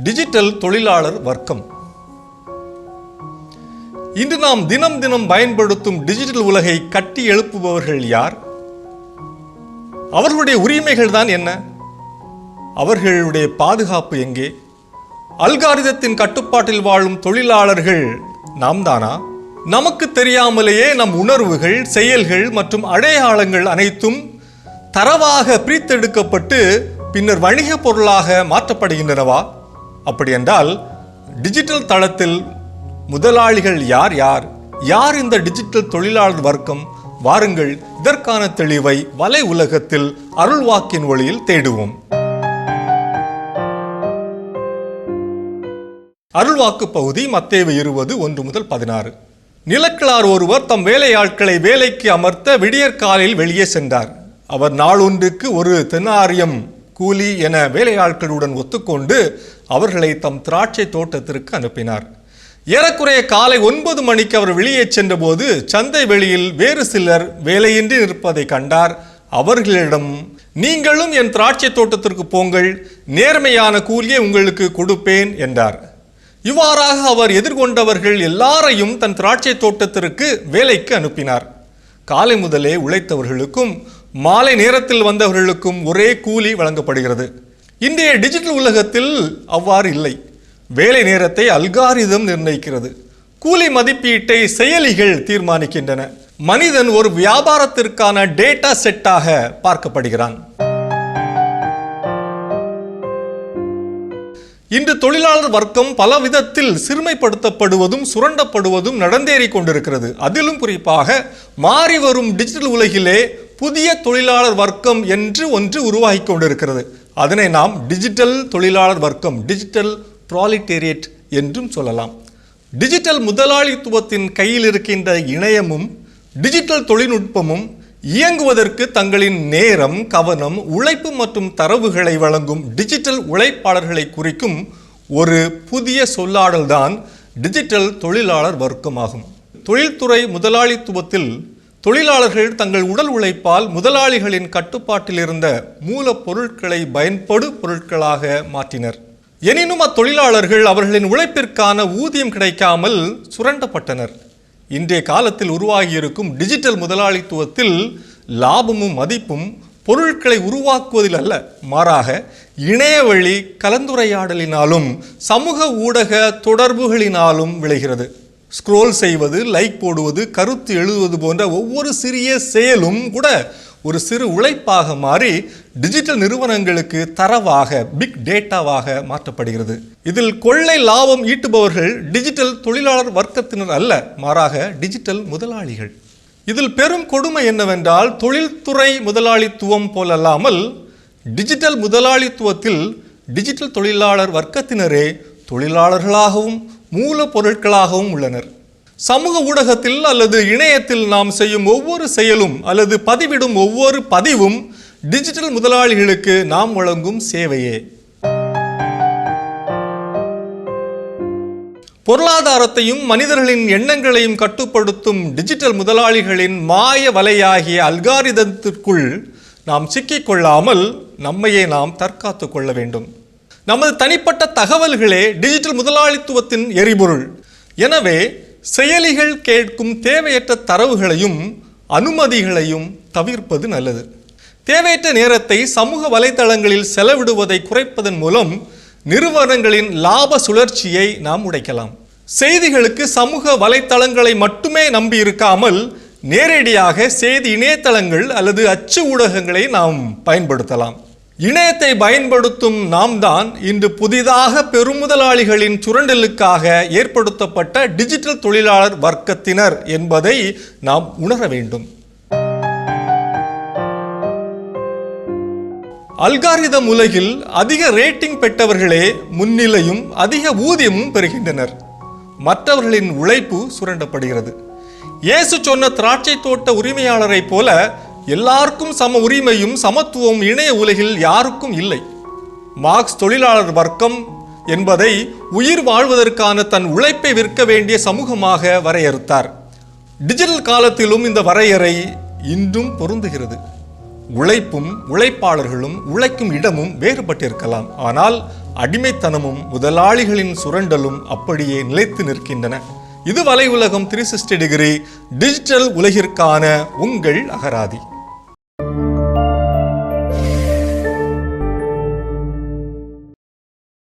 Digital தொழிலாளர் வர்க்கம். இன்று நாம் தினம் தினம் பயன்படுத்தும் டிஜிட்டல் உலகை கட்டி எழுப்புபவர்கள் யார்? அவர்களுடைய உரிமைகள் தான் என்ன? அவர்களுடைய பாதுகாப்பு எங்கே? அல்காரிதத்தின் கட்டுப்பாட்டில் வாழும் தொழிலாளர்கள் நாம் தானா? நமக்கு தெரியாமலேயே நம் உணர்வுகள், செயல்கள் மற்றும் அடையாளங்கள் அனைத்தும் தரவாக பிரித்தெடுக்கப்பட்டு பின்னர் வணிக பொருளாக மாற்றப்படுகின்றனவா? அப்படி என்றால் டிஜிட்டல் தளத்தில் முதலாளிகள் யார் யார்? யார் இந்த டிஜிட்டல் தொழிலாளர் வர்க்கம்? வாருங்கள், இதற்கான தெளிவை வலை உலகத்தில் அருள்வாக்கின் ஒளியில் தேடுவோம். அருள்வாக்கு பகுதி மத்தேயு 20:1-16. நிலக்கிழார் ஒருவர் தம் வேலையாட்களை வேலைக்கு அமர்த்த விடியற்காலையில் வெளியே சென்றார். அவர் நாளொன்றுக்கு 1 தெனாரியம் கூலி என வேலையாட்களுடன் ஒத்துக்கொண்டு அவர்களை தம் திராட்சை தோட்டத்திற்கு அனுப்பினார். ஏறக்குறைய காலை 9 மணிக்கு அவர் வெளியே சென்றபோது சந்தை வெளியில் வேறு சிலர் வேலையின்றி நிற்பதை கண்டார். அவர்களிடம், நீங்களும் என் திராட்சை தோட்டத்திற்கு போங்கள், நேர்மையான கூலியை உங்களுக்கு கொடுப்பேன் என்றார். இவ்வாறாக அவர் எதிர்கொண்டவர்கள் எல்லாரையும் தன் திராட்சை தோட்டத்திற்கு வேலைக்கு அனுப்பினார். காலை முதலே உழைத்தவர்களுக்கும் மாலை நேரத்தில் வந்தவர்களுக்கும் ஒரே கூலி வழங்கப்படுகிறது. இன்றைய டிஜிட்டல் உலகத்தில் அவ்வாறு இல்லை. வேலை நேரத்தை அல்காரிதம் நிர்ணயிக்கிறது. கூலி மதிப்பீட்டை செயலிகள் தீர்மானிக்கின்றன. மனிதன் ஒரு வியாபாரத்திற்கான டேட்டா செட்டாக பார்க்கப்படுகிறான். இன்று தொழிலாளர் வர்க்கம் பல விதத்தில் சிறுமைப்படுத்தப்படுவதும் சுரண்டப்படுவதும் நடந்தேறி கொண்டிருக்கிறது. அதிலும் குறிப்பாக மாறி வரும் டிஜிட்டல் உலகிலே புதிய தொழிலாளர் வர்க்கம் என்று ஒன்று உருவாகி கொண்டிருக்கிறது. அதனை நாம் டிஜிட்டல் தொழிலாளர் வர்க்கம், டிஜிட்டல் ப்ராலிட்டேரியட் என்றும் சொல்லலாம். டிஜிட்டல் முதலாளித்துவத்தின் கையில் இருக்கின்ற இணையமும் டிஜிட்டல் தொழில்நுட்பமும் இயங்குவதற்கு தங்களின் நேரம், கவனம், உழைப்பு மற்றும் தரவுகளை வழங்கும் டிஜிட்டல் உழைப்பாளர்களை குறிக்கும் ஒரு புதிய சொல்லாடல்தான் டிஜிட்டல் தொழிலாளர் வர்க்கமாகும். தொழில்துறை முதலாளித்துவத்தில் தொழிலாளர்கள் தங்கள் உடல் உழைப்பால் முதலாளிகளின் கட்டுப்பாட்டில் இருந்த மூலப்பொருட்களை பயன்படு பொருட்களாக மாற்றினர். எனினும் அத்தொழிலாளர்கள் அவர்களின் உழைப்பிற்கான ஊதியம் கிடைக்காமல் சுரண்டப்பட்டனர். இன்றைய காலத்தில் உருவாகியிருக்கும் டிஜிட்டல் முதலாளித்துவத்தில் லாபமும் மதிப்பும் பொருட்களை உருவாக்குவதில் அல்ல, மாறாக இணையவழி கலந்துரையாடலினாலும் சமூக ஊடக தொடர்புகளினாலும் விளைகிறது. ஸ்க்ரோல் செய்வது, லைக் போடுவது, கருத்து எழுதுவது போன்ற ஒவ்வொரு சிறிய செயலும் கூட ஒரு சிறு உழைப்பாக மாறி டிஜிட்டல் நிறுவனங்களுக்கு தரவாக, பிக் டேட்டாவாக மாற்றப்படுகிறது. இதில் கொள்ளை லாபம் ஈட்டுபவர்கள் டிஜிட்டல் தொழிலாளர் வர்க்கத்தினர் அல்ல, மாறாக டிஜிட்டல் முதலாளிகள். இதில் பெரும் கொடுமை என்னவென்றால், தொழில்துறை முதலாளித்துவம் போலல்லாமல் டிஜிட்டல் முதலாளித்துவத்தில் டிஜிட்டல் தொழிலாளர் வர்க்கத்தினரே தொழிலாளர்களாகவும் மூலப்பொருட்களாகவும் உள்ளனர். சமூக ஊடகத்தில் அல்லது இணையத்தில் நாம் செய்யும் ஒவ்வொரு செயலும் அல்லது பதிவிடும் ஒவ்வொரு பதிவும் டிஜிட்டல் முதலாளிகளுக்கு நாம் வழங்கும் சேவையே. பொருளாதாரத்தையும் மனிதர்களின் எண்ணங்களையும் கட்டுப்படுத்தும் டிஜிட்டல் முதலாளிகளின் மாய வலையாகிய அல்காரிதத்திற்குள் நாம் சிக்கிக்கொள்ளாமல் நம்மையே நாம் தற்காத்து கொள்ள வேண்டும். நமது தனிப்பட்ட தகவல்களே டிஜிட்டல் முதலாளித்துவத்தின் எரிபொருள். எனவே செயலிகள் கேட்கும் தேவையற்ற தரவுகளையும் அனுமதிகளையும் தவிர்ப்பது நல்லது. தேவையற்ற நேரத்தை சமூக வலைதளங்களில் செலவிடுவதை குறைப்பதன் மூலம் நிறுவனங்களின் லாப சுழற்சியை நாம் உடைக்கலாம். செய்திகளுக்கு சமூக வலைதளங்களை மட்டுமே நம்பி இருக்காமல் நேரடியாக செய்தி இணையதளங்கள் அல்லது அச்சு ஊடகங்களை நாம் பயன்படுத்தலாம். இணையத்தை பயன்படுத்தும் நாம் தான் இன்று புதிதாக பெருமுதலாளிகளின் சுரண்டலுக்காக ஏற்படுத்தப்பட்ட டிஜிட்டல் தொழிலாளர் வர்க்கத்தினர் என்பதை நாம் உணர வேண்டும். அல்காரிதம் உலகில் அதிக ரேட்டிங் பெற்றவர்களே முன்னிலையும் அதிக ஊதியமும் பெறுகின்றனர். மற்றவர்களின் உழைப்பு சுரண்டப்படுகிறது. இயேசு சொன்ன திராட்சை தோட்ட உரிமையாளரை போல எல்லாருக்கும் சம உரிமையும் சமத்துவம் இணைய உலகில் யாருக்கும் இல்லை. மார்க்ஸ் தொழிலாளர் வர்க்கம் என்பதை உயிர் வாழ்வதற்கான தன் உழைப்பை விற்க வேண்டிய சமூகமாக வரையறுத்தார். டிஜிட்டல் காலத்திலும் இந்த வரையறை இன்றும் பொருந்துகிறது. உழைப்பும் உழைப்பாளர்களும் உழைக்கும் இடமும் வேறுபட்டிருக்கலாம், ஆனால் அடிமைத்தனமும் முதலாளிகளின் சுரண்டலும் அப்படியே நிலைத்து நிற்கின்றன. இது வலை உலகம் 360 டிகிரி டிஜிட்டல் உலகிற்கான உங்கள் அகராதி.